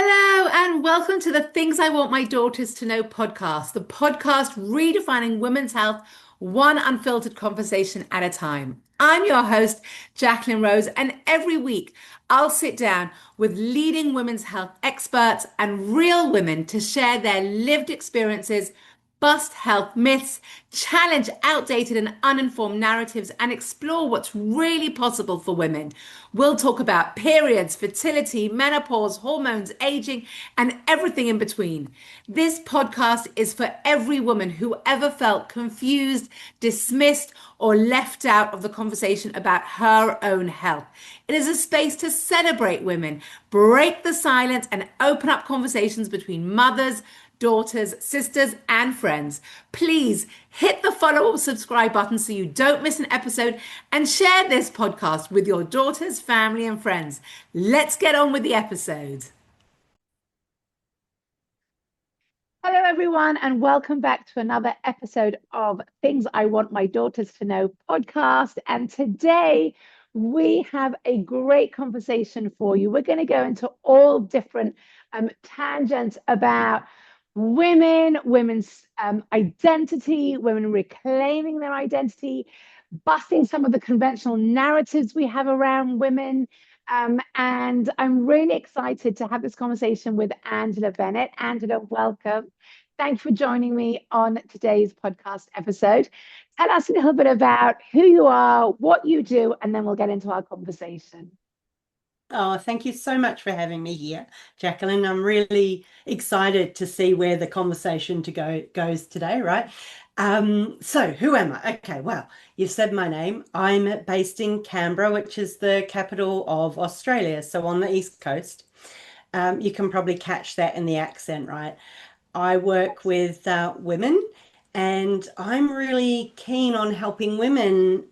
Hello, and welcome to the Things I Want My Daughters to Know podcast, the podcast redefining women's health one unfiltered conversation at a time. I'm your host, Jacqueline Rose, and every week I'll sit down with leading women's health experts and real women to share their lived experiences, bust health myths, challenge outdated and uninformed narratives, and explore what's really possible for women. We'll talk about periods, fertility, menopause, hormones, aging, and everything in between. This podcast is for every woman who ever felt confused, dismissed, or left out of the conversation about her own health. It is a space to celebrate women, break the silence, and open up conversations between mothers, daughters, sisters, and friends. Please hit the follow or subscribe button so you don't miss an episode and share this podcast with your daughters, family, and friends. Let's get on with the episode. Hello, everyone, and welcome back to another episode of Things I Want My Daughters to Know podcast. And today we have a great conversation for you. We're going to go into all different tangents about women's identity, women reclaiming their identity, busting some of the conventional narratives we have around women. And I'm really excited to have this conversation with Angela Bennett. Angela, welcome. Thanks for joining me on today's podcast episode. Tell us a little bit about who you are, what you do, and then we'll get into our conversation. Oh, thank you so much for having me here, Jacqueline. I'm really excited to see where the conversation goes today, right? So who am I? Okay, well, you've said my name. I'm based in Canberra, which is the capital of Australia, so on the East Coast. You can probably catch that in the accent, right? I work with women, and I'm really keen on helping women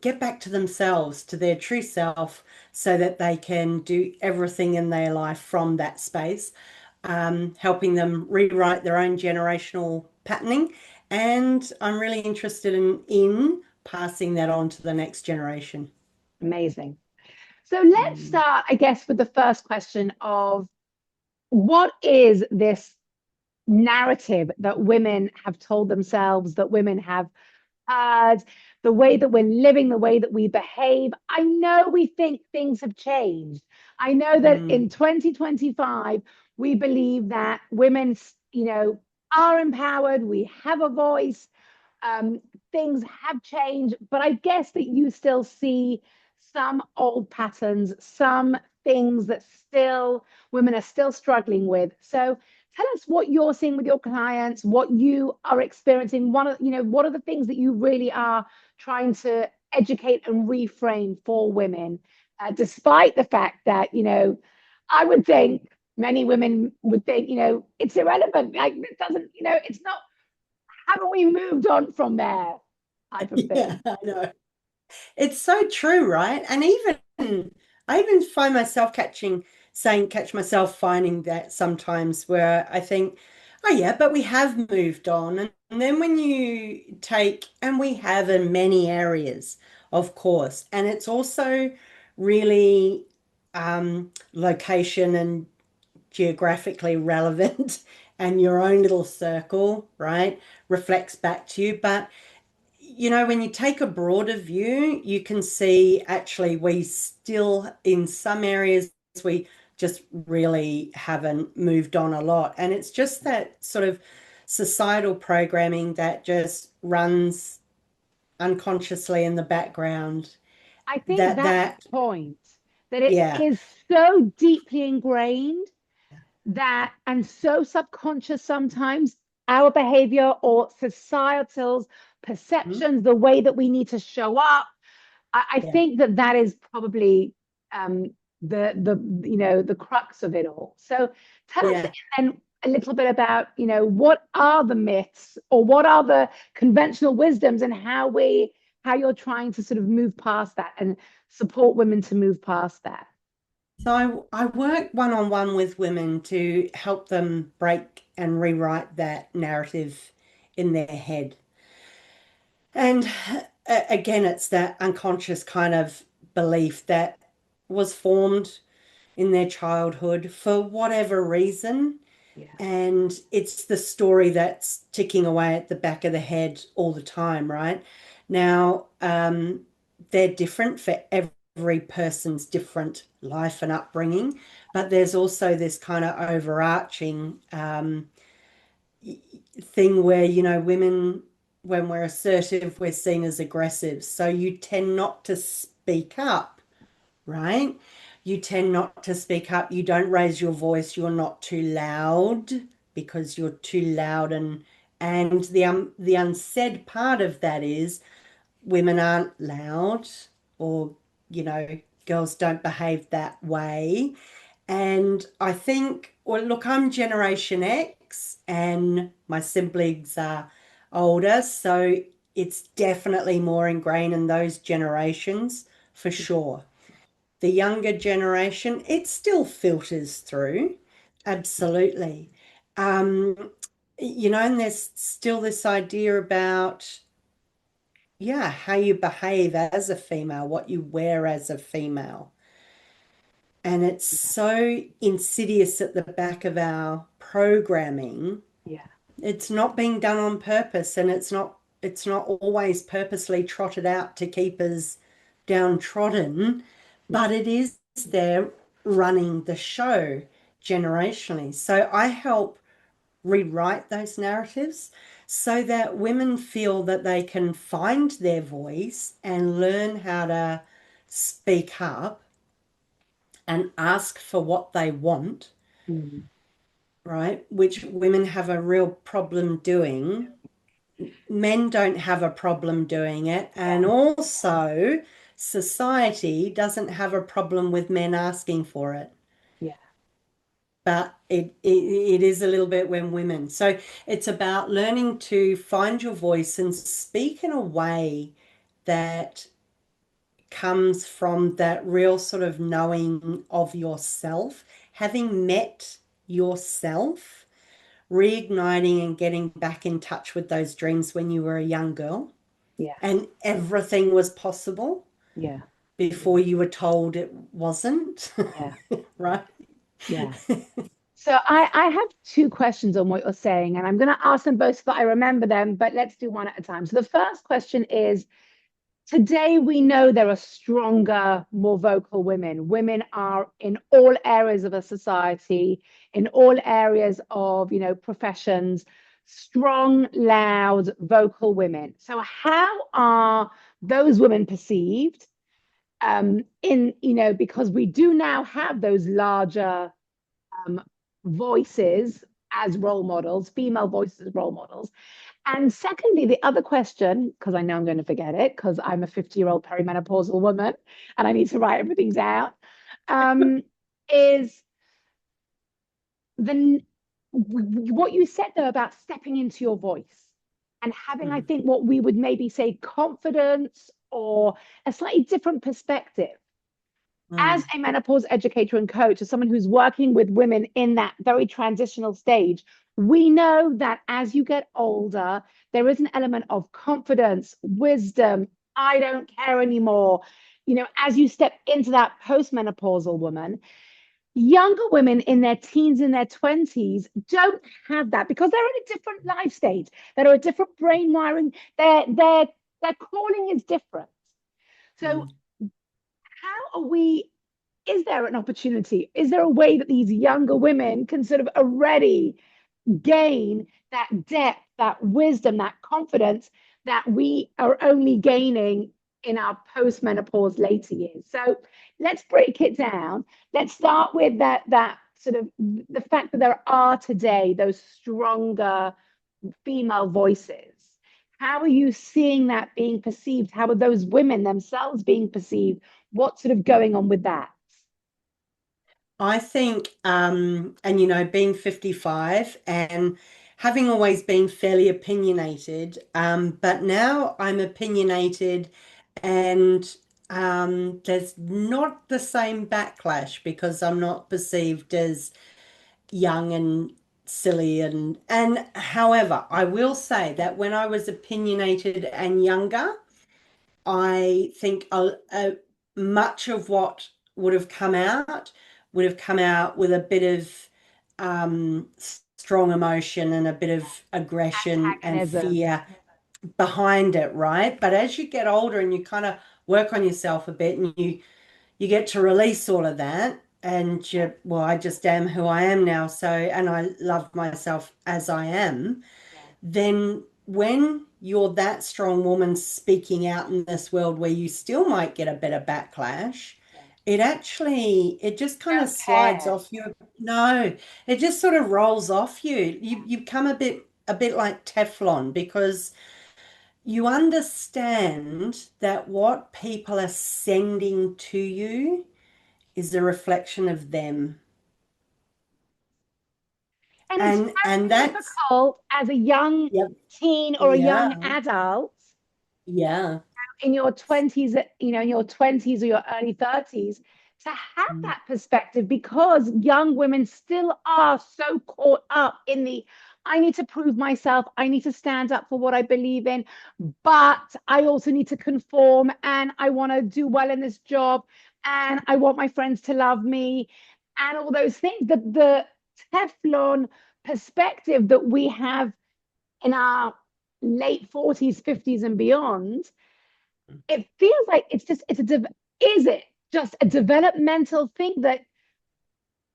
get back to themselves, to their true self, so that they can do everything in their life from that space, helping them rewrite their own generational patterning. And I'm really interested in passing that on to the next generation. Amazing. So let's Mm. start, I guess, with the first question of what is this narrative that women have told themselves, that women have heard, the way that we're living, the way that we behave? I know we think things have changed. I know that Mm. in 2025, we believe that women, are empowered, we have a voice, um, things have changed, but I guess that you still see some old patterns, some things that still women are still struggling with. So tell us what you're seeing with your clients, what you are experiencing. What are the things that you really are trying to educate and reframe for women, despite the fact that, I would think many women would think, it's irrelevant. Like it doesn't, it's not, haven't we moved on from there type of Yeah, thing. I know. It's so true, right? And I even find myself catch myself finding that sometimes where I think, oh yeah, but we have moved on. And then when you take, and we have in many areas, of course, and it's also really location and geographically relevant and your own little circle, right, reflects back to you. But when you take a broader view, you can see actually we still, in some areas, we just really haven't moved on a lot. And it's just that sort of societal programming that just runs unconsciously in the background. I think That, that's the that, point, that it yeah, is so deeply ingrained that and so subconscious sometimes our behavior or societal's mhm, perceptions, the way that we need to show up. I yeah, think that that is probably um, the crux of it all. So tell us yeah. then a little bit about what are the myths or what are the conventional wisdoms and how you're trying to sort of move past that and support women to move past that. So I work one-on-one with women to help them break and rewrite that narrative in their head. And again, it's that unconscious kind of belief that was formed, in their childhood for whatever reason. Yeah. And it's the story that's ticking away at the back of the head all the time, right? Now, they're different for every person's different life and upbringing, but there's also this kind of overarching thing where, women, when we're assertive, we're seen as aggressive. So you tend not to speak up, right? You tend not to speak up. You don't raise your voice. You're not too loud because you're too loud. And the unsaid part of that is women aren't loud, or, girls don't behave that way. And I think, well, look, I'm Generation X and my siblings are older, so it's definitely more ingrained in those generations for sure. The younger generation, it still filters through, absolutely. Um, and there's still this idea about, yeah, how you behave as a female, what you wear as a female. And it's so insidious at the back of our programming. Yeah. It's not being done on purpose, and it's not always purposely trotted out to keep us downtrodden, Yeah. but it is there running the show generationally. So I help rewrite those narratives so that women feel that they can find their voice and learn how to speak up and ask for what they want, Mm. right? Which women have a real problem doing. Men don't have a problem doing it. Yeah. And also, society doesn't have a problem with men asking for it. Yeah. But it is a little bit when women. So it's about learning to find your voice and speak in a way that comes from that real sort of knowing of yourself, having met yourself, reigniting and getting back in touch with those dreams when you were a young girl Yeah. and everything was possible Yeah. before you were told it wasn't, Yeah. right? Yeah. So I have two questions on what you're saying, and I'm going to ask them both so that I remember them, but let's do one at a time. So the first question is, today we know there are stronger, more vocal women. Women are in all areas of a society, in all areas of, professions, strong, loud, vocal women. So how are those women perceived? Because we do now have those larger um, voices as role models, female voices as role models. And secondly, the other question, because I know I'm going to forget it, because I'm a 50-year-old perimenopausal woman and I need to write everything down, is the what you said though about stepping into your voice and having, I Mm, think, what we would maybe say confidence or a slightly different perspective as mm, a menopause educator and coach, as someone who's working with women in that very transitional stage, we know that as you get older, there is an element of confidence, wisdom. I don't care anymore. As you step into that postmenopausal woman, younger women in their teens and their 20s don't have that because they're in a different life stage. They're a different brain wiring. Their calling is different. So mm. how are we is there an opportunity? Is there a way that these younger women can sort of already gain that depth, that wisdom, that confidence that we are only gaining in our post-menopause later years? So let's break it down. Let's start with that sort of the fact that there are today those stronger female voices. How are you seeing that being perceived? How are those women themselves being perceived? What's sort of going on with that? I think, and being 55 and having always been fairly opinionated, but now I'm opinionated and there's not the same backlash because I'm not perceived as young and silly and however, I will say that when I was opinionated and younger, I think much of what would have come out would have come out with a bit of strong emotion and a bit of aggression and Antagonism. fear behind it, right? But as you get older and you kind of work on yourself a bit and you get to release all of that and well, I just am who I am now. So, and I love myself as I am, Yeah. then when you're that strong woman speaking out in this world where you still might get a bit of backlash, Yeah. it just kind of Don't slides care. off you. No, it just sort of rolls off you. You become a bit like Teflon because you understand that what people are sending to you is a reflection of them. And it's And very that's difficult as a young yep, teen or a young yeah, adult yeah. in your 20s, in your 20s or your early 30s, to have Mm, that perspective because young women still are so caught up in the I need to prove myself, I need to stand up for what I believe in, but I also need to conform and I want to do well in this job and I want my friends to love me and all those things. The Teflon perspective that we have in our late 40s, 50s, and beyond, it feels like is it just a developmental thing that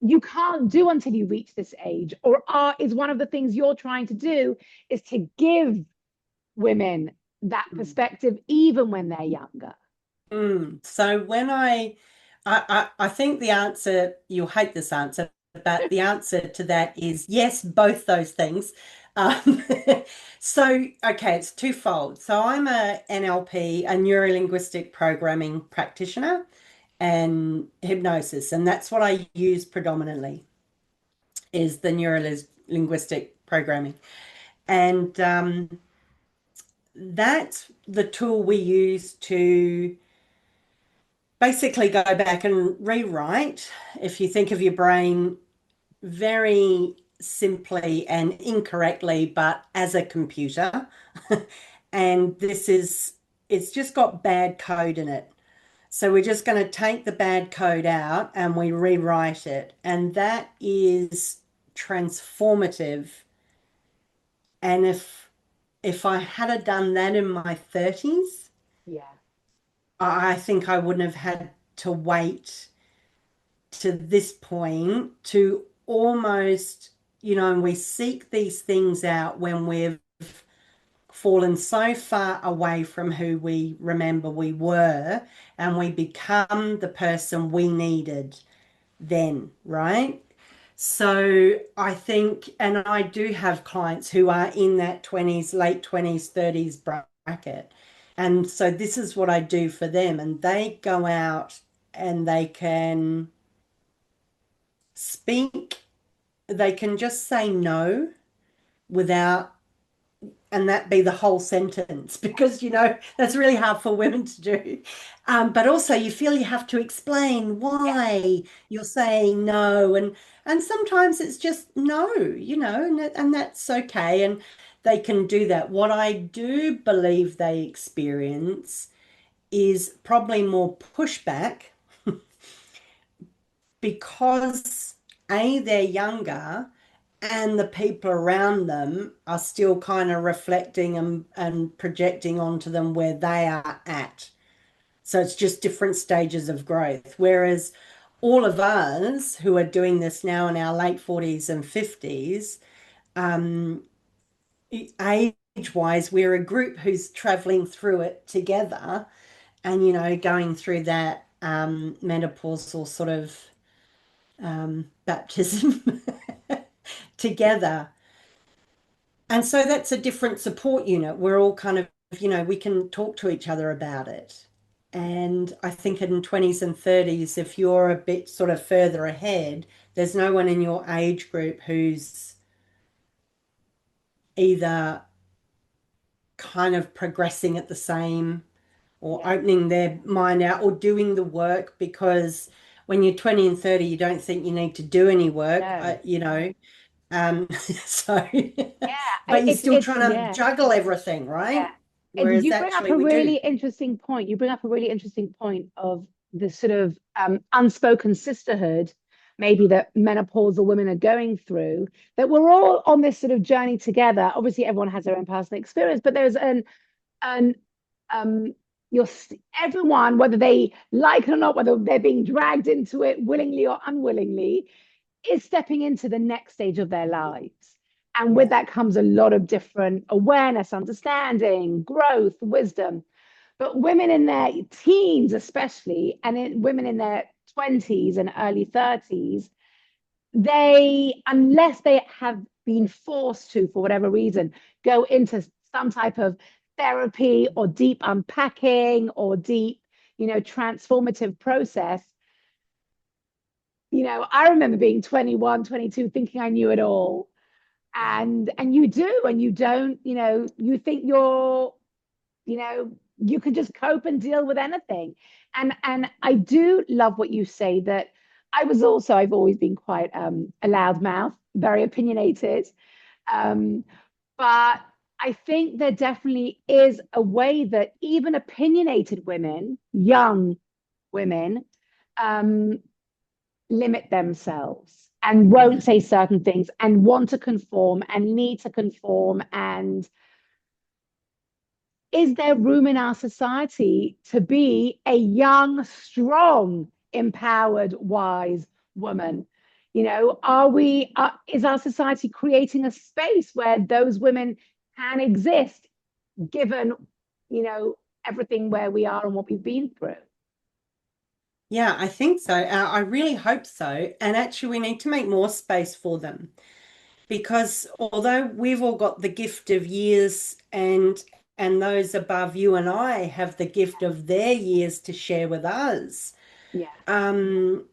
you can't do until you reach this age? Or is one of the things you're trying to do is to give women that mm. perspective even when they're younger? So when I think the answer, you'll hate this answer, but the answer to that is yes, both those things. Um, so, okay, it's twofold. So I'm a NLP, a neuro-linguistic programming practitioner and hypnosis, and that's what I use predominantly is the neuro-linguistic programming. And that's the tool we use to basically go back and rewrite, if you think of your brain very simply and incorrectly, but as a computer. And it's just got bad code in it. So we're just going to take the bad code out and we rewrite it. And that is transformative. And if I had done that in my 30s, Yeah. I think I wouldn't have had to wait to this point to almost, and we seek these things out when we've fallen so far away from who we remember we were, and we become the person we needed then, right? So I think, and I do have clients who are in that 20s, late 20s, 30s bracket. And so this is what I do for them. And they go out and they can speak, they can just say no without, and that be the whole sentence, because that's really hard for women to do. But also you feel you have to explain Yeah. why you're saying no, and sometimes it's just no, and that's okay, and they can do that. What I do believe they experience is probably more pushback because they're younger and the people around them are still kind of reflecting and projecting onto them where they are at. So it's just different stages of growth. Whereas all of us who are doing this now in our late 40s and 50s, um, age-wise, we're a group who's traveling through it together and, going through that menopausal sort of baptism together. And so that's a different support unit. We're all kind of, we can talk to each other about it. And I think in 20s and 30s, if you're a bit sort of further ahead, there's no one in your age group who's either kind of progressing at the same or Yeah. opening their mind out or doing the work, because when you're 20 and 30, you don't think you need to do any work, No. so, Yeah. but you're still It's trying to yeah. juggle everything, Yeah. right? And Whereas you bring up actually a we do. really interesting point. You bring up a really interesting point of the sort of unspoken sisterhood maybe that menopausal women are going through, that we're all on this sort of journey together. Obviously, everyone has their own personal experience, but there's an um you're everyone, whether they like it or not, whether they're being dragged into it willingly or unwillingly, is stepping into the next stage of their lives. And with Yeah. that comes a lot of different awareness, understanding, growth, wisdom. But women in their teens, especially, and women in their 20s and early 30s, they, unless they have been forced to, for whatever reason, go into some type of therapy or deep unpacking or deep, transformative process. I remember being 21, 22, thinking I knew it all. And you do, and you don't, you think you know, you can just cope and deal with anything. And I do love what you say, that I've always been quite a loud mouth, very opinionated. Um, but I think there definitely is a way that even opinionated women, young women, um, limit themselves and Yeah. won't say certain things and want to conform and need to conform. And is there room in our society to be a young, strong, empowered, wise woman? Is our society creating a space where those women can exist, given, everything where we are and what we've been through? Yeah, I think so. I really hope so. And actually, we need to make more space for them because although we've all got the gift of years and those above you and I have the gift of their years to share with us, Yeah. um,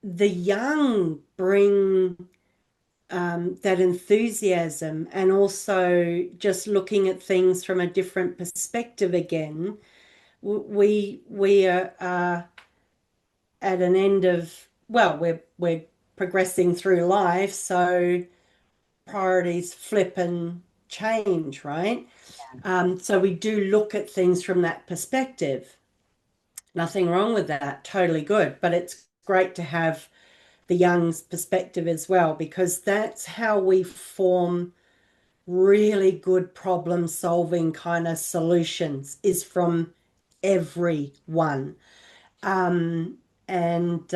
the young bring that enthusiasm and also just looking at things from a different perspective again. We are at an end of, well, we're progressing through life, so priorities flip and change, right? So we do look at things from that perspective. Nothing wrong with that, totally good. But it's great to have the young's perspective as well, because that's how we form really good problem solving kind of solutions, is from everyone. Um, and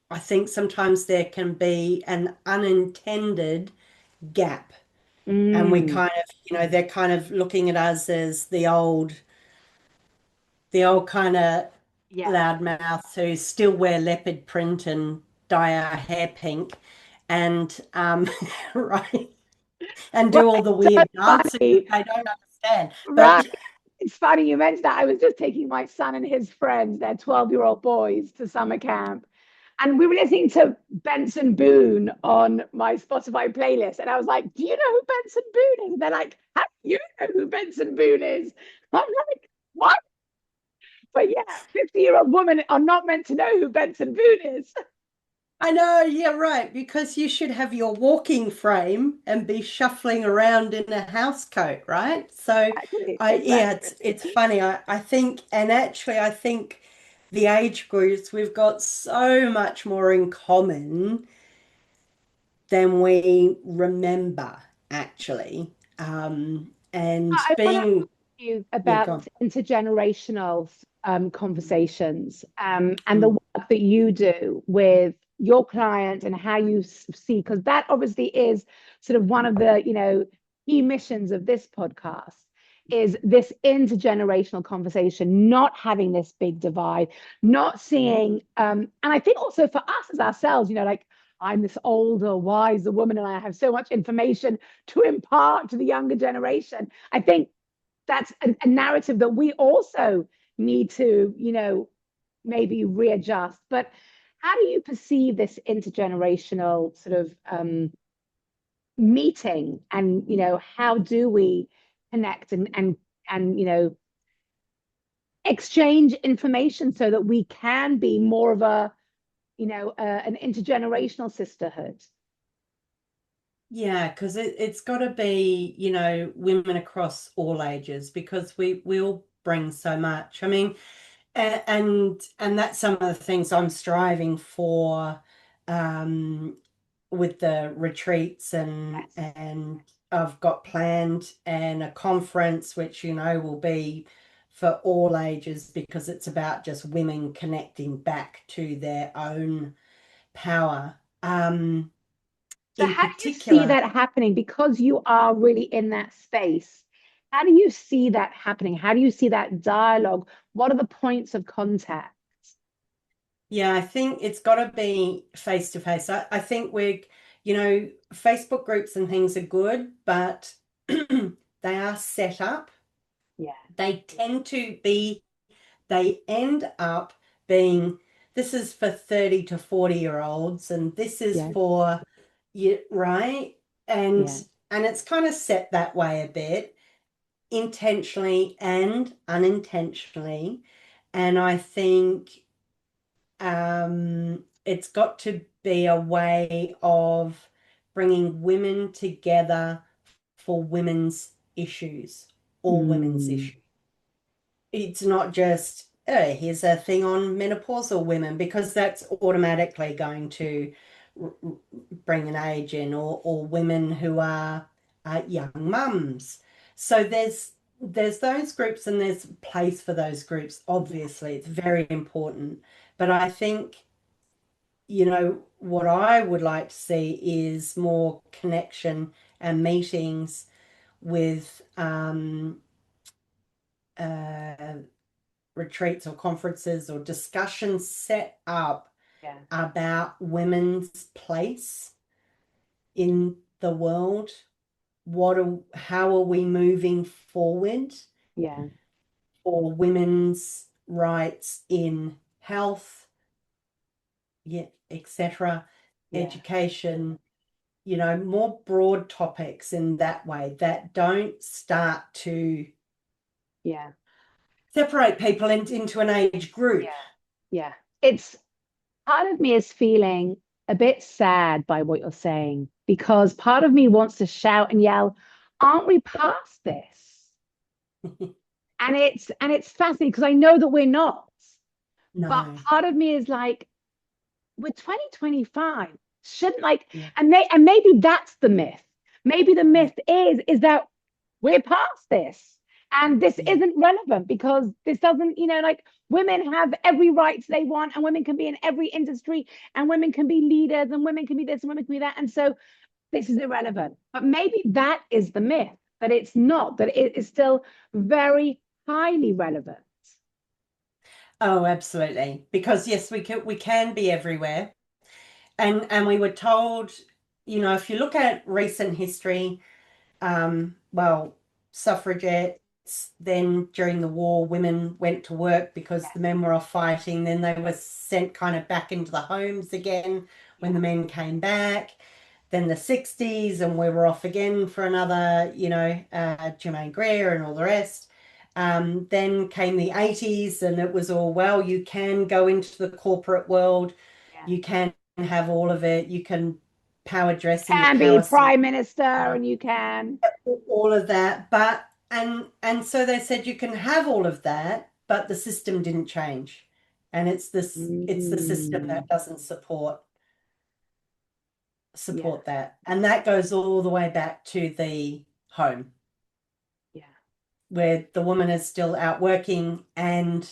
I think sometimes there can be an unintended gap. And we Mm, kind of, they're kind of looking at us as the old kind of yeah. loudmouth who still wear leopard print and dye our hair pink and right, and Well, do all the it's so weird dances that funny. they don't understand. Right. But It's funny you mentioned that. I was just taking my son and his friends, their 12-year-old boys, to summer camp. And we were listening to Benson Boone on my Spotify playlist. And I was like, do you know who Benson Boone is? And they're like, how do you know who Benson Boone is? I'm like, what? But yeah, 50-year-old women are not meant to know who Benson Boone is. I know, yeah, right, because you should have your walking frame and be shuffling around in a house coat, right? So Exactly, yeah, exactly. it's funny. I think, and actually I think the age groups, we've got so much more in common than we remember, actually. And I want to ask being, you yeah, about gone. intergenerational conversations, and the work that you do with your client and how you see, because that obviously is sort of one of the, key missions of this podcast, is this intergenerational conversation, not having this big divide, not seeing, and I think also for us as ourselves, like I'm this older, wiser woman, and I have so much information to impart to the younger generation. I think that's a narrative that we also need to, maybe readjust. But how do you perceive this intergenerational sort of meeting? And how do we connect and exchange information so that we can be more of a an intergenerational sisterhood? Yeah, because it's got to be, women across all ages because we all bring so much. I mean, And that's some of the things I'm striving for, um, with the retreats, Yes. and I've got planned, and a conference which will be for all ages, because it's about just women connecting back to their own power. So In how do you see particular, that happening? Because you are really in that space. How do you see that happening? How do you see that dialogue? What are the points of contact? yeah, I think it's got to be face to face. I think Facebook groups and things are good, but they are set up. Yeah, They tend to be, they end up being, this is for 30 to 40-year-olds, and this is yeah, for you, right? And yeah. and it's kind of set that way a bit, intentionally and unintentionally. And I think it's got to be a way of bringing women together for women's issues, all women's Mm, issues. It's not just, oh, here's a thing on menopausal women, because that's automatically going to bring an age in, or women who are young mums. So there's those groups, and there's place for those groups. yeah, Obviously, it's very important. But I think, what I would like to see is more connection and meetings with uh, retreats or conferences or discussions set up yeah, about women's place in the world. How are we moving forward yeah, for women's rights in health, yeah, etc., yeah, education, more broad topics in that way, that don't start to yeah, separate people into an age yeah, group. yeah. It's part of me is feeling a bit sad by what you're saying because part of me wants to shout and yell, aren't we past this? And it's fascinating because I know that we're not. But No. part of me is like, we're 2025. Shouldn't like, Yeah. and maybe that's the myth. Maybe the myth is that we're past this. And this Yeah. isn't relevant because this doesn't, like women have every right they want, and women can be in every industry, and women can be leaders, and women can be this, and women can be that. And so this is irrelevant. But maybe that is the myth, that it's not, that it is still very highly relevant. Oh, absolutely. Because yes, we can be everywhere. And we were told, if you look at recent history, well, suffragettes, then during the war, women went to work because the men were off fighting. Then they were sent kind of back into the homes again when Yeah, the men came back. Then the 60s, and we were off again for another, Germaine Greer and all the rest. Then came the 80s, and it was all, well, you can go into the corporate world, yeah. you can have all of it, you can power dress in your Can be power suit, prime minister, and you can. all of that. But and so they said you can have all of that, but the system didn't change. And it's the system Mm, that doesn't support yeah, that. And that goes all the way back to the home, yeah. where the woman is still out working and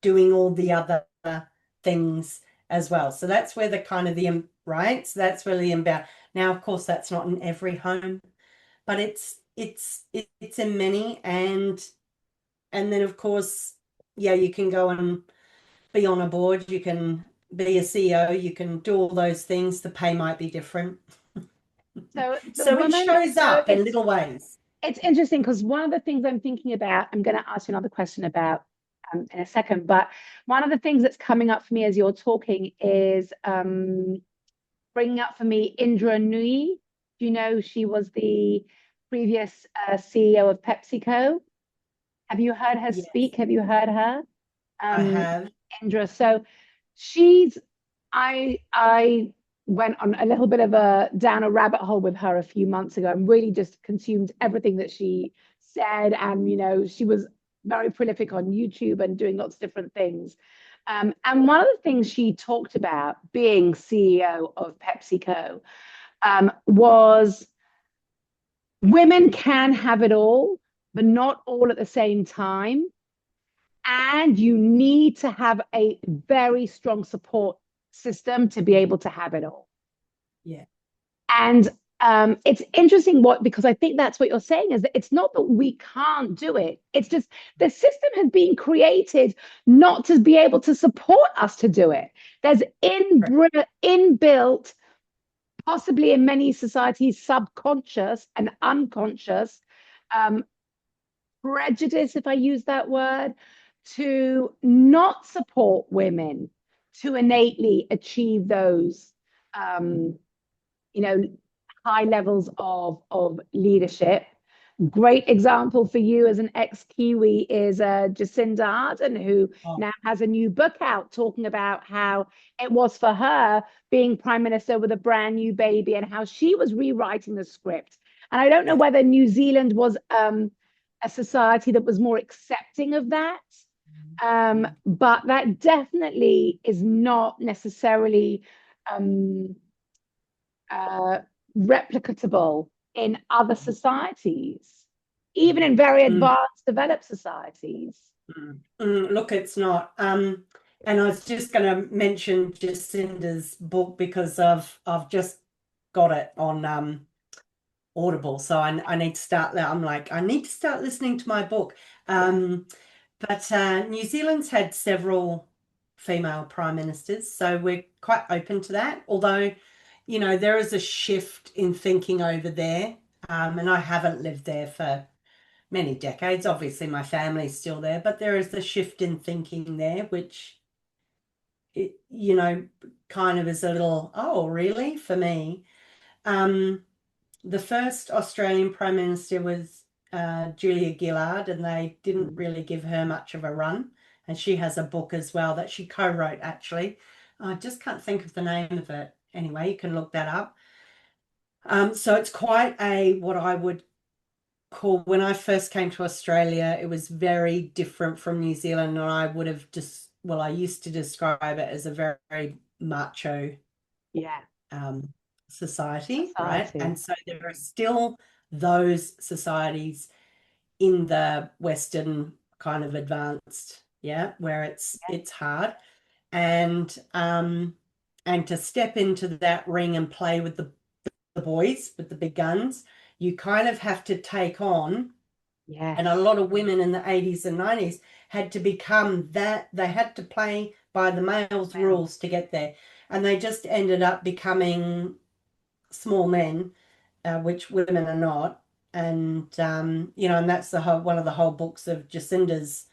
doing all the other things as well. So that's where the kind of the right. So that's really about. Now, of course, that's not in every home, but it's in many. And then, of course, yeah, you can go and be on a board, you can be a CEO, you can do all those things. The pay might be different. So the So it woman, shows so up in little ways. it's interesting because one of the things I'm thinking about, I'm going to ask you another question about in a second, but one of the things that's coming up for me as you're talking is bringing up for me Indra Nui. Do you know she was the previous CEO of PepsiCo? Have you heard her Yes, speak? Have you heard her? I Um, have. Indra. So she's I went on a little bit of a down a rabbit hole with her a few months ago and really just consumed everything that she said. And she was very prolific on YouTube and doing lots of different things. And one of the things she talked about being CEO of PepsiCo was women can have it all, but not all at the same time. And you need to have a very strong support system to be able to have it all. Yeah. And it's interesting because I think that's what you're saying is that it's not that we can't do it. It's just the system has been created not to be able to support us to do it. There's inbuilt, possibly in many societies, subconscious and unconscious prejudice, if I use that word, to not support women to innately achieve those, you know, high levels of leadership. Great example for you as an ex-Kiwi is Jacinda Ardern, who Oh, now has a new book out talking about how it was for her being prime minister with a brand new baby and how she was rewriting the script. And I don't know yeah. whether New Zealand was a society that was more accepting of that. Mm. But that definitely is not necessarily um, uh, replicatable in other societies, even in very Mm. advanced, developed societies. Look, it's not. And I was just going to mention Jacinda's book because I've just got it on Audible, so I need to start that. I'm like, I need to start listening to my book. Yeah. But New Zealand's had several female prime ministers, so we're quite open to that. Although, there is a shift in thinking over there, and I haven't lived there for many decades. Obviously, my family's still there, but there is a shift in thinking there, which, kind of is a little, oh, really, for me. The first Australian Prime Minister was Julia Gillard, and they didn't Mm. really give her much of a run. And she has a book as well that she co-wrote, actually. I just can't think of the name of it. Anyway, you can look that up. So it's quite what I would call, when I first came to Australia, it was very different from New Zealand, and I would have just, well, I used to describe it as a very, very macho Yeah. um, society, right? Society. And so there are still those societies in the Western kind of advanced, yeah, where it's hard. And to step into that ring and play with the boys, with the big guns, you kind of have to take on, and a Yes. lot of women in the 80s and 90s had to become that, they had to play by the male's Well, rules to get there. And they just ended up becoming small men, which women are not. And and that's the whole one of the whole books of Jacinda's,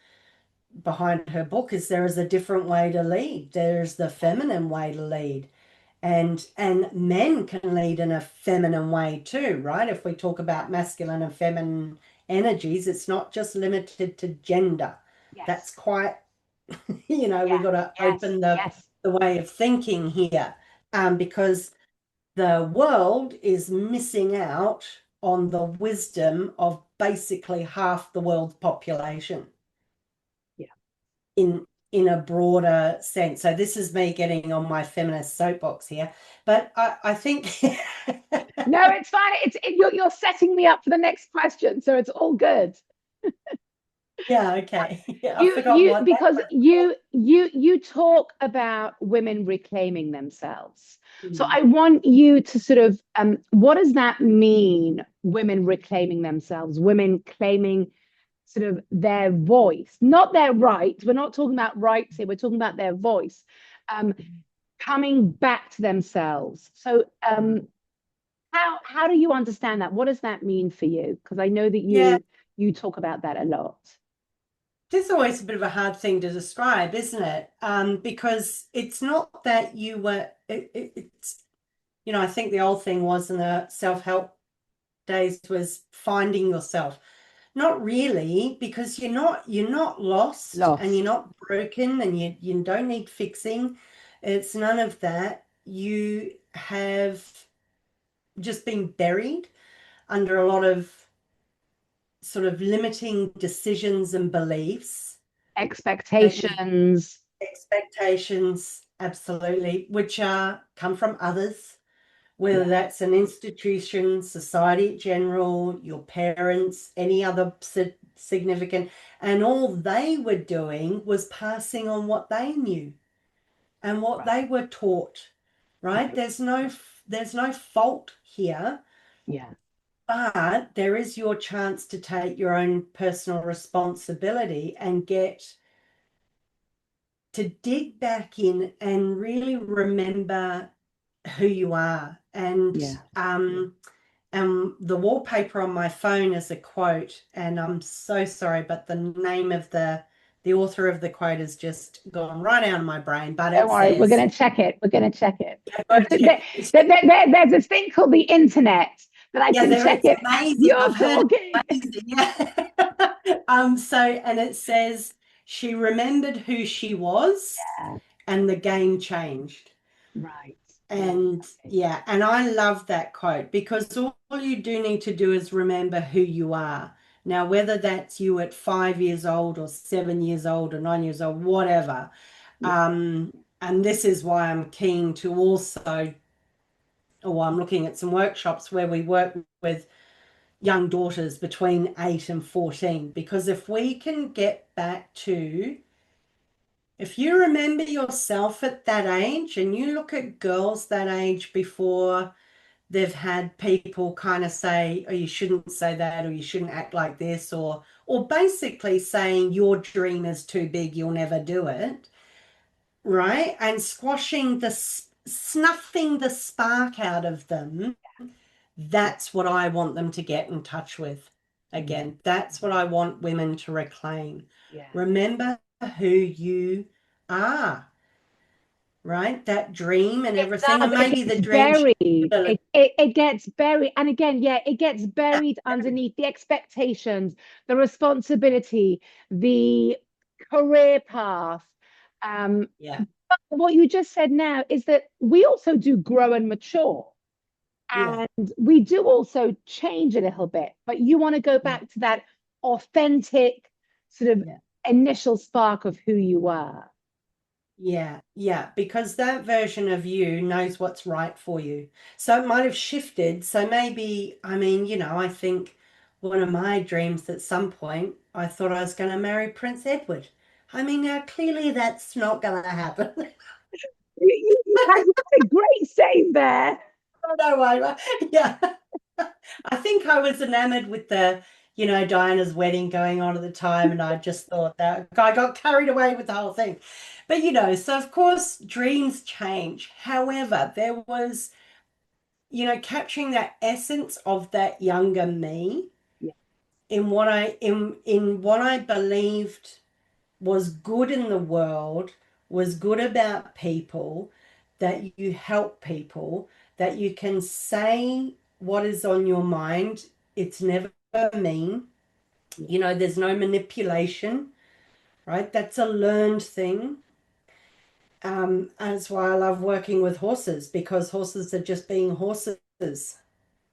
behind her book, is there is a different way to lead. There's the feminine way to lead. And men can lead in a feminine way too, right? If we talk about masculine and feminine energies, it's not just limited to gender. That's yes. quite, we Yeah. got to Yes. open the Yes. the way of thinking here, because the world is missing out on the wisdom of basically half the world's population Yeah. in a broader sense. So this is me getting on my feminist soapbox here, but I think No, it's fine. You're setting me up for the next question, so it's all good. yeah, okay. Yeah, I you forgot you what that because was. you talk about women reclaiming themselves, so Mm. I want you to sort of what does that mean, women reclaiming themselves, women claiming sort of their voice, not their rights. We're not talking about rights here, we're talking about their voice, um coming back to themselves. So how do you understand that? What does that mean for you? Because I know that Yeah, you talk about that a lot. this is always a bit of a hard thing to describe, isn't it? Because it's not that you were, it's, I think the old thing was in the self-help days was finding yourself. Not really, because you're not lost, and you're Lost. not broken, and you don't need fixing. It's none of that. You have just been buried under a lot of sort of limiting decisions and beliefs that you Expectations. expectations, absolutely, which are come from others, whether Yeah, that's an institution, society in general, your parents, any other significant, and all they were doing was passing on what they knew and what right, they were taught, right? right. There's no fault here, Yeah, but there is your chance to take your own personal responsibility and get to dig back in and really remember who you are. yeah. And the wallpaper on my phone is a quote, and I'm so sorry, but the name of the author of the quote has just gone right out of my brain. But Don't it worry, we're says, going to check it. We're going to check it. yeah, go There's, check. there's this thing called the internet that I Yeah, can there check is it as amazing. you're I've heard talking. it's amazing. Yeah. And it says she remembered who she was Yeah, and the game changed. right, right. And yeah, and I love that quote because all you do need to do is remember who you are. Now, whether that's you at 5 years old or 7 years old or 9 years old, whatever. Yeah, Um, and this is why I'm keen to also, or I'm looking at some workshops where we work with young daughters between 8 and 14, because if we can get back to, if you remember yourself at that age and you look at girls that age before they've had people kind of say, oh, you shouldn't say that, or you shouldn't act like this, or basically saying your dream is too big, you'll never do it, right? And squashing snuffing the spark out of them. yeah, That's what I want them to get in touch with. yeah, Again, that's what I want women to reclaim. yeah. Remember who you are, right? That dream and It everything, does. and It maybe the gets dream should buried. be a little, It gets buried. And again, yeah, it gets yeah, buried underneath the expectations, the responsibility, the career path. Um, yeah, but what you just said now is that we also do grow and mature. yeah, And we do also change a little bit, but you want to go yeah, back to that authentic sort of yeah. initial spark of who you are. Yeah, yeah, because that version of you knows what's right for you. So it might have shifted. So maybe, I mean, I think one of my dreams at some point, I thought I was going to marry Prince Edward. I mean, now clearly that's not going to happen. You had a great save there. I don't know why. Yeah. I think I was enamored with Diana's wedding going on at the time, and I just thought that I got carried away with the whole thing. But so of course dreams change. However, there was, capturing that essence of that younger me Yeah, in what I believed was good in the world, was good about people, that you help people, that you can say what is on your mind. It's never mean. yeah, There's no manipulation, right? That's a learned thing. And that's why I love working with horses, because horses are just being horses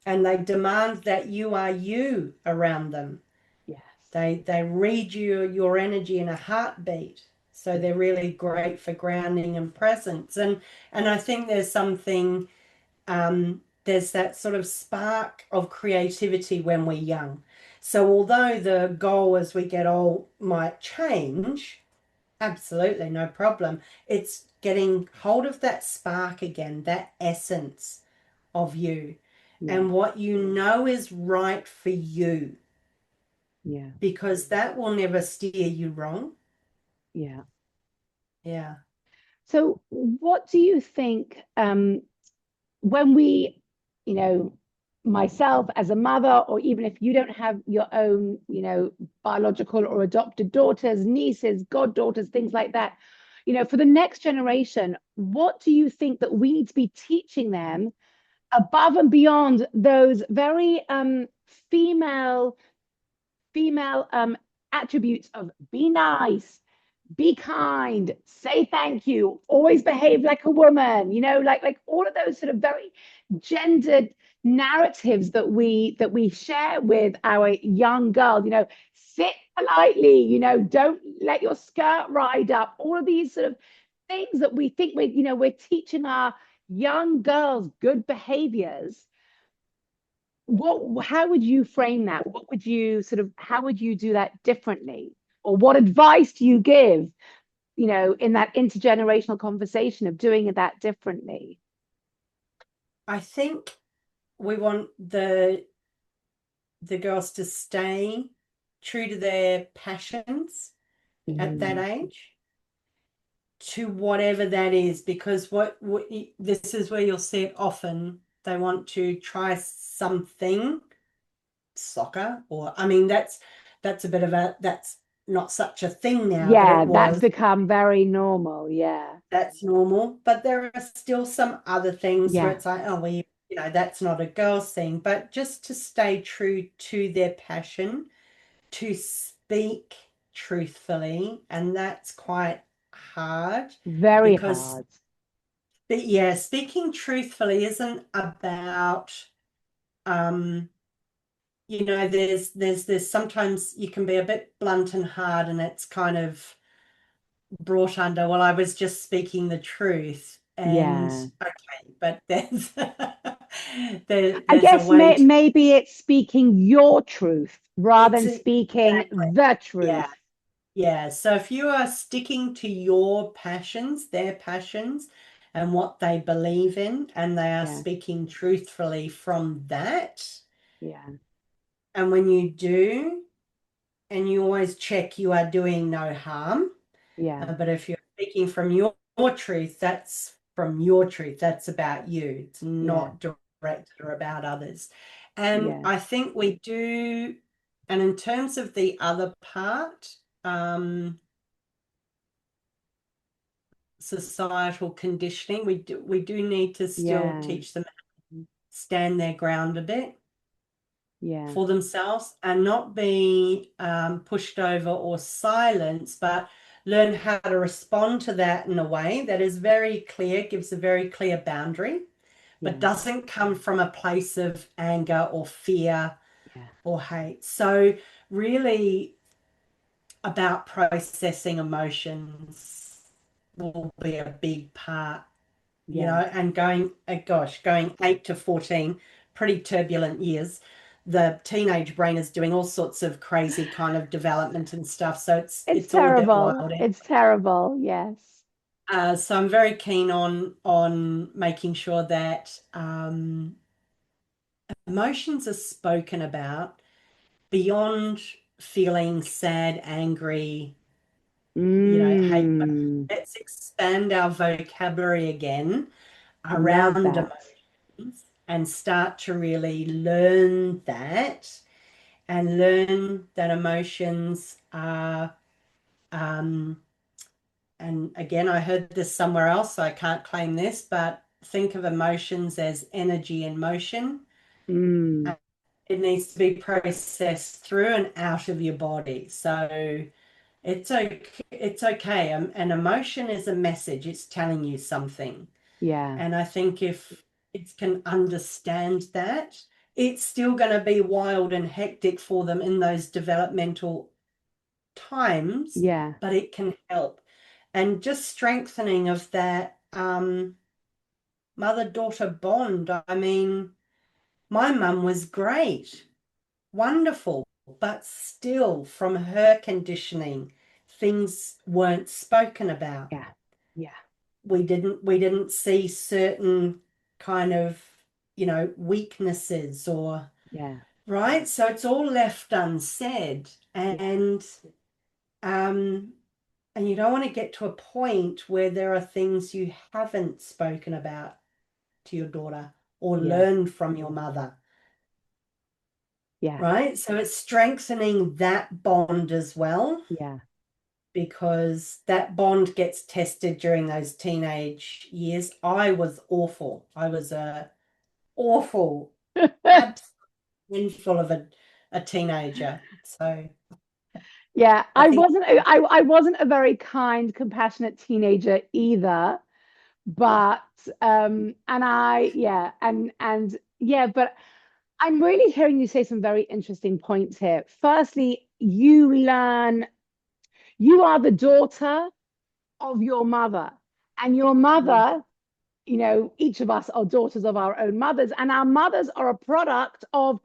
and they demand that you are you around them. yes, They read your energy in a heartbeat. So yeah, they're really great for grounding and presence. And I think there's that sort of spark of creativity when we're young. So although the goal as we get old might change, absolutely no problem. It's getting hold of that spark again, that essence of you yeah, and what you know is right for you, yeah, because that will never steer you wrong. yeah. Yeah. So, what do you think when we, you know, myself as a mother, or even if you don't have your own, biological or adopted daughters, nieces, goddaughters, things like that, for the next generation, what do you think that we need to be teaching them above and beyond those very female female attributes of be nice, be kind, say thank you, always behave like a woman, like all of those sort of very gendered, narratives that we share with our young girls, sit politely, don't let your skirt ride up, all of these sort of things that we think we're teaching our young girls good behaviors. How would you frame that? What would you how would you do that differently? Or what advice do you give, in that intergenerational conversation of doing that differently? I think we want the girls to stay true to their passions at that Mm. age, to whatever that is, because what this is where you'll see it often. They want to try something, soccer, or I mean that's a bit of a that's not such a thing now, but Yeah, it that's was. become very normal. Yeah. That's normal, but there are still some other things where Yeah. it's like, oh, well, that's not a girl's thing, but just to stay true to their passion, to speak truthfully, and that's quite hard Very because, hard. yeah, speaking truthfully isn't about, um, there's sometimes you can be a bit blunt and hard, and it's kind of brought under, well, I was just speaking the truth. And Yeah. okay, but there's I there's a guess way to maybe it's speaking your truth rather than speaking exactly, the yeah, truth. yeah. So if you are sticking to your passions, their passions, and what they believe in, and they are Yeah. speaking truthfully from that, Yeah. and when you do, and you always check you are doing no harm. Yeah. But if you're speaking from your truth, that's from your truth. That's about you. It's Yeah. not directed or about others. And Yeah. I think we do, and in terms of the other part, societal conditioning, we do need to still Yeah. teach them stand their ground a bit Yeah. for themselves and not be pushed over or silenced, but learn how to respond to that in a way that is very clear, gives a very clear boundary, but Yeah. doesn't come from a place of anger or fear Yeah. or hate. So, really, about processing emotions will be a big part, Yeah. and going, gosh, going 8 to 14, pretty turbulent years. The teenage brain is doing all sorts of crazy kind of development and stuff. So it's It's it's all a bit terrible. wild. It's terrible. Yes. So I'm very keen on making sure that emotions are spoken about beyond feeling sad, angry, hate. Mm. Let's expand our vocabulary again Love around that. emotions and start to really learn that and learn that emotions are, and again, I heard this somewhere else, so I can't claim this, but think of emotions as energy in motion. Mm. It needs to be processed through and out of your body. So it's okay. It's okay. An emotion is a message. It's telling you something. Yeah. And I think if kids can understand that, it's still going to be wild and hectic for them in those developmental times, Yeah. but it can help. And just strengthening of that mother-daughter bond. I mean, my mum was great, wonderful, but still from her conditioning, things weren't spoken about. Yeah. Yeah. We didn't see certain kind of, weaknesses or Yeah. right. So it's all left unsaid. Yeah. Um and you don't want to get to a point where there are things you haven't spoken about to your daughter or Yeah. learned from your mother. Yeah. Right. So it's strengthening that bond as well, Yeah. because that bond gets tested during those teenage years. I was awful. I was a awful, absolute handful of a teenager. So Yeah, I think, I wasn't a very kind, compassionate teenager either. But and I yeah, and Yeah, but I'm really hearing you say some very interesting points here. Firstly, you are the daughter of your mother, and your Mm. mother, each of us are daughters of our own mothers, and our mothers are a product of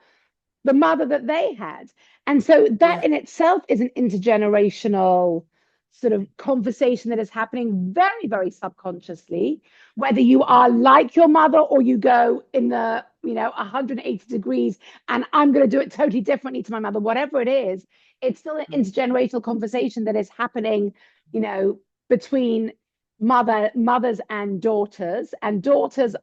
the mother that they had. And so that Yeah. in itself is an intergenerational sort of conversation that is happening very, very subconsciously, whether you are like your mother or you go in the, 180 degrees and I'm going to do it totally differently to my mother, whatever it is, it's still an intergenerational conversation that is happening, between mothers and daughters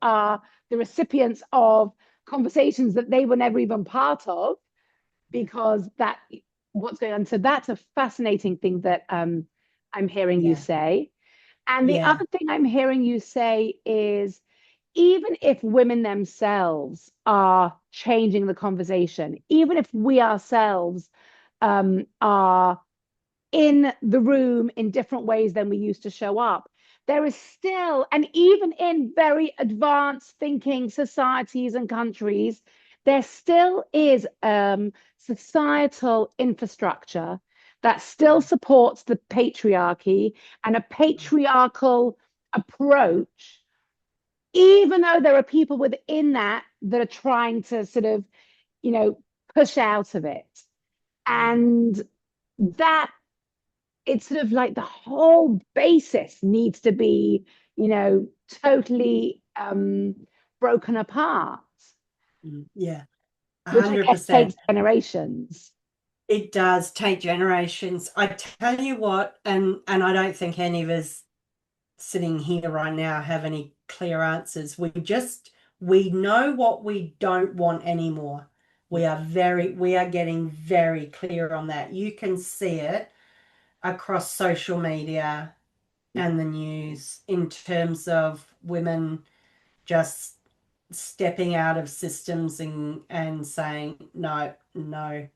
are the recipients of conversations that they were never even part of because that what's going on. So that's a fascinating thing that I'm hearing you Yeah. say. And the Yeah. other thing I'm hearing you say is even if women themselves are changing the conversation, even if we ourselves are in the room in different ways than we used to show up, there is still, and even in very advanced thinking societies and countries, there still is societal infrastructure that still supports the patriarchy and a patriarchal approach, even though there are people within that are trying to sort of, push out of it. And that it's sort of like the whole basis needs to be, totally broken apart, Yeah. which I guess takes 100%. generations. It does take generations. I tell you what, and I don't think any of us sitting here right now have any clear answers. We know what we don't want anymore. We are getting very clear on that. You can see it across social media Yeah, and the news in terms of women just stepping out of systems and saying, no, no, no,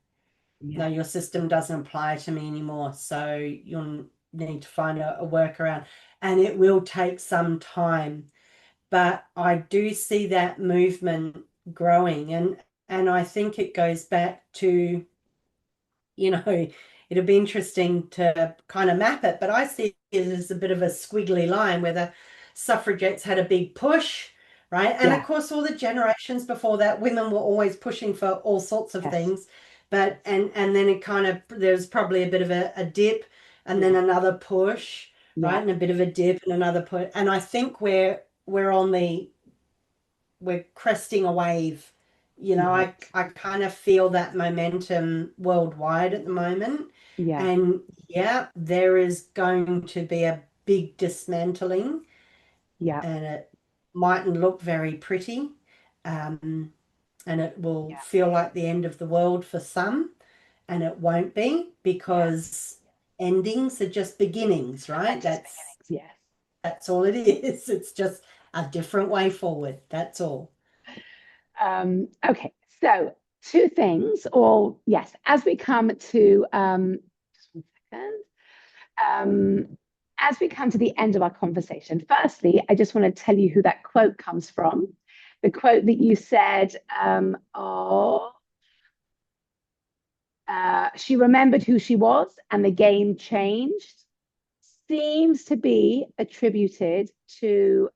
yeah, your system doesn't apply to me anymore. So you'll need to find a workaround. And it will take some time. But I do see that movement growing. And I think it goes back to, it'll be interesting to kind of map it, but I see it as a bit of a squiggly line where the suffragettes had a big push, right? And of yeah, course, all the generations before that, women were always pushing for all sorts of yes, things. But and then it kind of there's probably a bit of a dip and then yeah, another push, right? yeah, And a bit of a dip and another push. And I think we're cresting a wave. right, I kind of feel that momentum worldwide at the moment. yeah, And yeah, there is going to be a big dismantling, yeah, and it mightn't look very pretty. Um, and it will yeah, feel like the end of the world for some, and it won't be yeah. because endings are just beginnings, They're right? just That's beginnings, yes. that's all it is. It's just a different way forward. That's all. Okay, so two things, or yes, as we come to just 1 second. As we come to the end of our conversation, firstly, I just want to tell you who that quote comes from. The quote that you said, she remembered who she was and the game changed, seems to be attributed to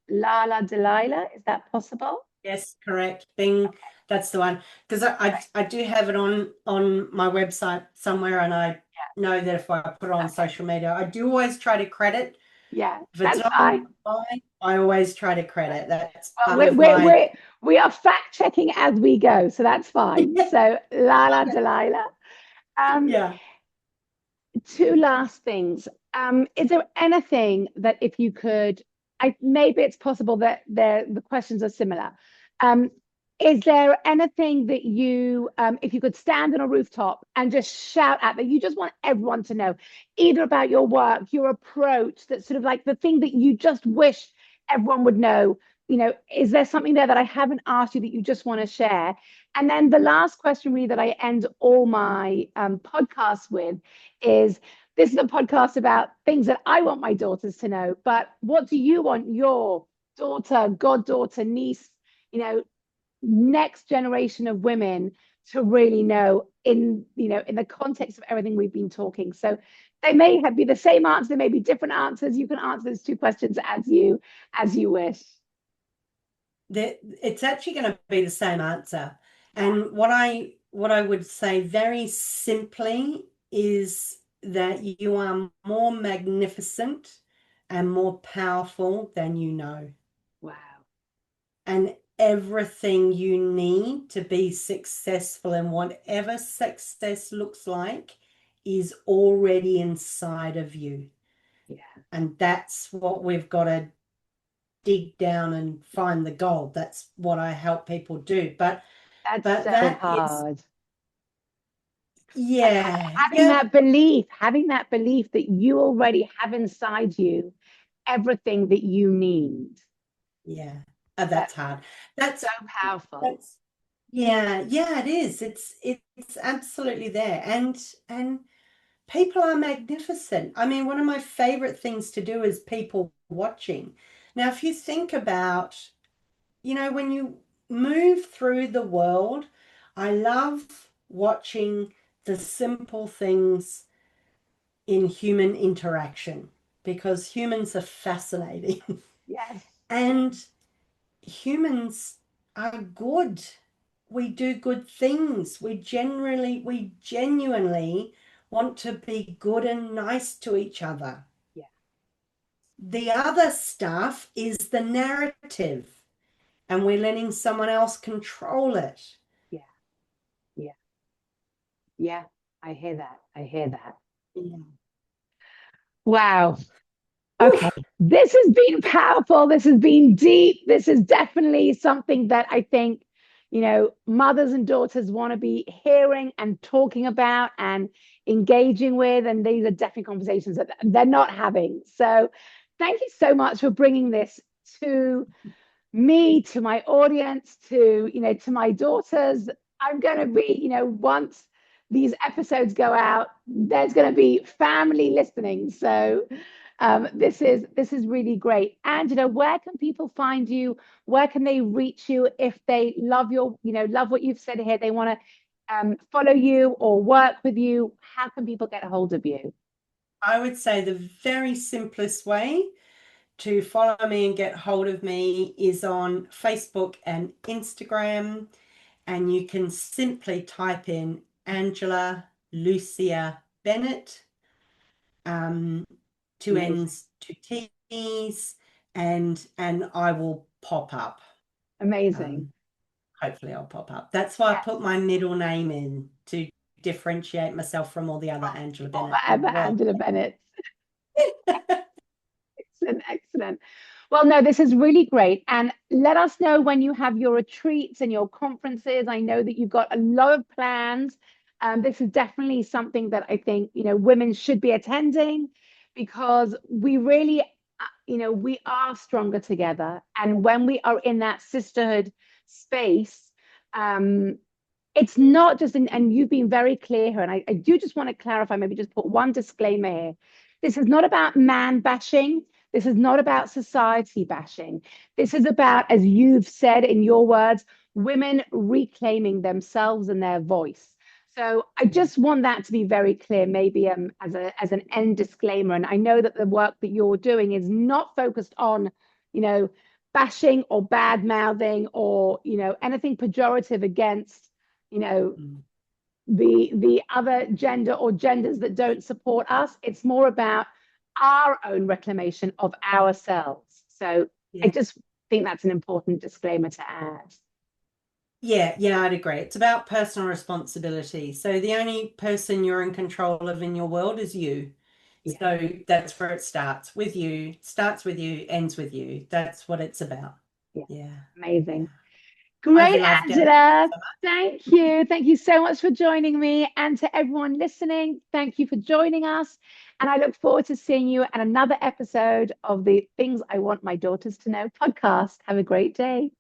Lala Delilah. Is that possible? Yes, correct. Bing, that's the one. Because I do have it on my website somewhere, and I know that if I put it on Okay. social media, I do always try to credit. Yeah, If it's that's not fine. mine, I always try to credit. That's Well, part of my we are fact checking as we go, so that's fine. yeah, So Lala Delilah. Um, yeah. Two last things. Is there anything that if you could, maybe it's possible that the questions are similar. Um, is there anything that if you could stand on a rooftop and just shout at that you just want everyone to know, either about your work, your approach, that sort of like the thing that you just wish everyone would know? Is there something there that I haven't asked you that you just want to share? And then the last question, really, that I end all my podcasts with is this is a podcast about things that I want my daughters to know, but what do you want your daughter, goddaughter, niece, you know, next generation of women to really know in, in the context of everything we've been talking. So they may be the same answer, they may be different answers. You can answer those two questions as you wish. It's actually going to be the same answer. And what I would say very simply is that you are more magnificent and more powerful than you know. Wow. And everything you need to be successful in whatever success looks like is already inside of you. Yeah. And that's what we've got to dig down and find the gold. That's what I help people do. But That's so that is, hard. yeah, Having yeah, that belief that you already have inside you everything that you need. yeah. That's hard. That's So powerful. that's yeah, yeah, it is. It's absolutely there. And people are magnificent. I mean, one of my favorite things to do is people watching. Now, if you think about, when you move through the world, I love watching the simple things in human interaction because humans are fascinating. Yes. And humans are good. We do good things. We genuinely want to be good and nice to each other. Yeah. The other stuff is the narrative, and we're letting someone else control it. Yeah. Yeah. Yeah. I hear that. I hear that. Yeah. Wow. Okay. Oof. This has been powerful. This has been deep. This is definitely something that I think, mothers and daughters want to be hearing and talking about and engaging with. And these are definitely conversations that they're not having. So thank you so much for bringing this to me, to my audience, to my daughters. I'm going to be, once these episodes go out, there's going to be family listening. So this is really great. Angela, where can people find you? Where can they reach you if they love love what you've said here? They want to follow you or work with you. How can people get a hold of you? I would say the very simplest way to follow me and get hold of me is on Facebook and Instagram. And you can simply type in Angela Lucia Bennett, two Amazing. N's, two T's, and I will pop up. Amazing. Hopefully I'll pop up. That's why I put my middle name in to differentiate myself from all the other Angela Bennett in the world. Angela Bennett. Excellent, excellent. Well, no, this is really great. And let us know when you have your retreats and your conferences. I know that you've got a lot of plans. This is definitely something that I think, women should be attending because we really, we are stronger together. And when we are in that sisterhood space, it's not just, and you've been very clear here, and I do just want to clarify, maybe just put one disclaimer here. This is not about man bashing. This is not about society bashing. This is about, as you've said in your words, women reclaiming themselves and their voice. So I just want that to be very clear, maybe as an end disclaimer. And I know that the work that you're doing is not focused on, bashing or bad mouthing or, anything pejorative against, the other gender or genders that don't support us. It's more about our own reclamation of ourselves. So I just think that's an important disclaimer to add. Yeah, I'd agree. It's about personal responsibility. So the only person you're in control of in your world is you. Yeah. So that's where it starts with you, ends with you. That's what it's about. Yeah. Amazing. Great, Angela. Thank you. Thank you so much for joining me. And to everyone listening, thank you for joining us. And I look forward to seeing you at another episode of the Things I Want My Daughters to Know podcast. Have a great day.